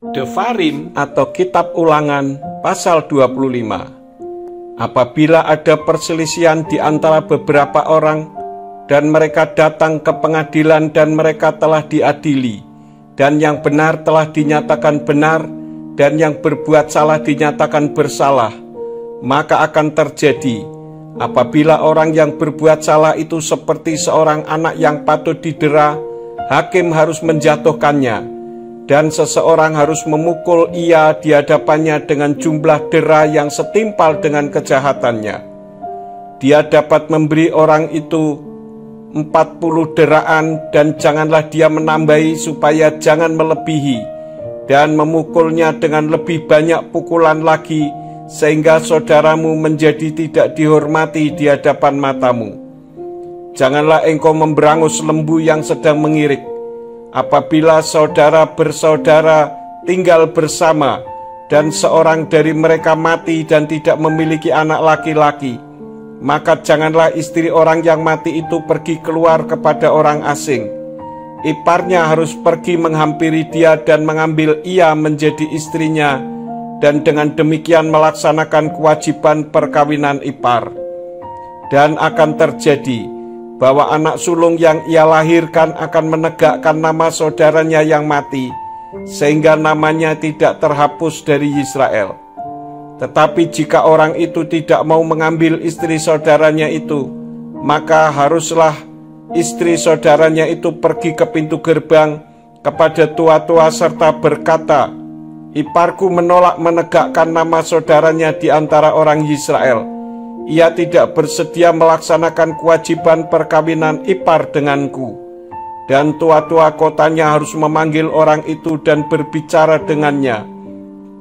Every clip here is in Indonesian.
Devarim atau Kitab Ulangan pasal 25. Apabila ada perselisihan di antara beberapa orang dan mereka datang ke pengadilan dan mereka telah diadili, dan yang benar telah dinyatakan benar dan yang berbuat salah dinyatakan bersalah, maka akan terjadi apabila orang yang berbuat salah itu seperti seorang anak yang patut didera, hakim harus menjatuhkannya, dan seseorang harus memukul ia di hadapannya dengan jumlah dera yang setimpal dengan kejahatannya. Dia dapat memberi orang itu 40 deraan, dan janganlah dia menambahi supaya jangan melebihi, dan memukulnya dengan lebih banyak pukulan lagi, sehingga saudaramu menjadi tidak dihormati di hadapan matamu. Janganlah engkau memberangus lembu yang sedang mengirik. Apabila saudara bersaudara tinggal bersama, dan seorang dari mereka mati dan tidak memiliki anak laki-laki, maka janganlah istri orang yang mati itu pergi keluar kepada orang asing. Iparnya harus pergi menghampiri dia dan mengambil ia menjadi istrinya, dan dengan demikian melaksanakan kewajiban perkawinan ipar. Dan akan terjadi bahwa anak sulung yang ia lahirkan akan menegakkan nama saudaranya yang mati, sehingga namanya tidak terhapus dari Israel. Tetapi jika orang itu tidak mau mengambil istri saudaranya itu, maka haruslah istri saudaranya itu pergi ke pintu gerbang kepada tua-tua serta berkata, "Iparku menolak menegakkan nama saudaranya di antara orang Israel. Ia tidak bersedia melaksanakan kewajiban perkawinan ipar denganku." Dan tua-tua kotanya harus memanggil orang itu dan berbicara dengannya.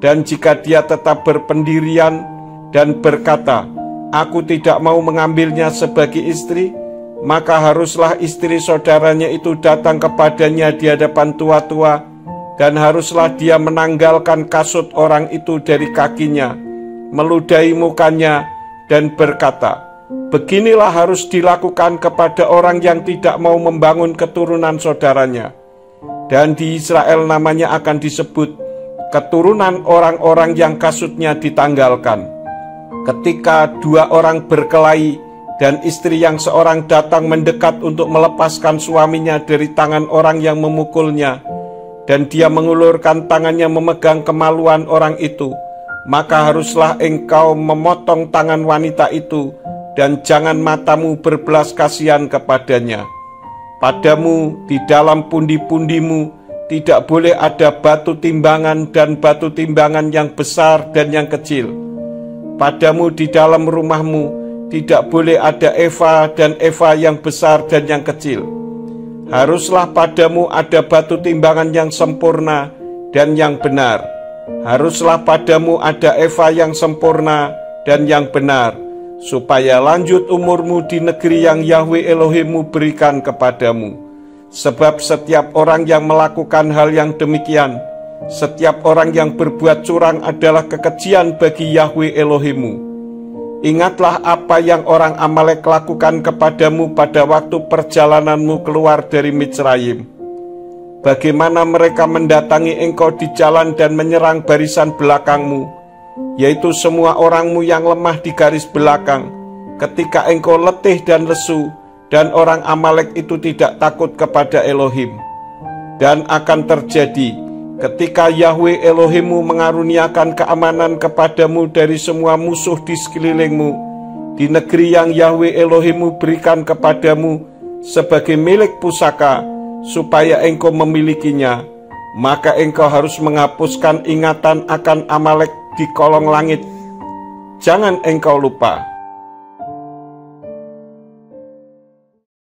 Dan jika dia tetap berpendirian dan berkata, "Aku tidak mau mengambilnya sebagai istri," maka haruslah istri saudaranya itu datang kepadanya di hadapan tua-tua, dan haruslah dia menanggalkan kasut orang itu dari kakinya, meludahi mukanya, dan berkata, "Beginilah harus dilakukan kepada orang yang tidak mau membangun keturunan saudaranya." Dan di Israel namanya akan disebut keturunan orang-orang yang kasutnya ditanggalkan. Ketika dua orang berkelahi, dan istri yang seorang datang mendekat untuk melepaskan suaminya dari tangan orang yang memukulnya, dan dia mengulurkan tangannya memegang kemaluan orang itu, maka haruslah engkau memotong tangan wanita itu, dan jangan matamu berbelas kasihan kepadanya. Padamu di dalam pundi-pundimu tidak boleh ada batu timbangan dan batu timbangan yang besar dan yang kecil. Padamu di dalam rumahmu tidak boleh ada eva dan eva yang besar dan yang kecil. Haruslah padamu ada batu timbangan yang sempurna dan yang benar. Haruslah padamu ada eva yang sempurna dan yang benar, supaya lanjut umurmu di negeri yang Yahwe Elohimmu berikan kepadamu. Sebab setiap orang yang melakukan hal yang demikian, setiap orang yang berbuat curang adalah kekejian bagi Yahwe Elohimmu. Ingatlah apa yang orang Amalek lakukan kepadamu pada waktu perjalananmu keluar dari Mitsrayim. Bagaimana mereka mendatangi engkau di jalan dan menyerang barisan belakangmu, yaitu semua orangmu yang lemah di garis belakang, ketika engkau letih dan lesu, dan orang Amalek itu tidak takut kepada Elohim. Dan akan terjadi ketika Yahwe Elohimmu mengaruniakan keamanan kepadamu dari semua musuh di sekelilingmu, di negeri yang Yahwe Elohimmu berikan kepadamu sebagai milik pusaka, supaya engkau memilikinya, maka engkau harus menghapuskan ingatan akan Amalek di kolong langit. Jangan engkau lupa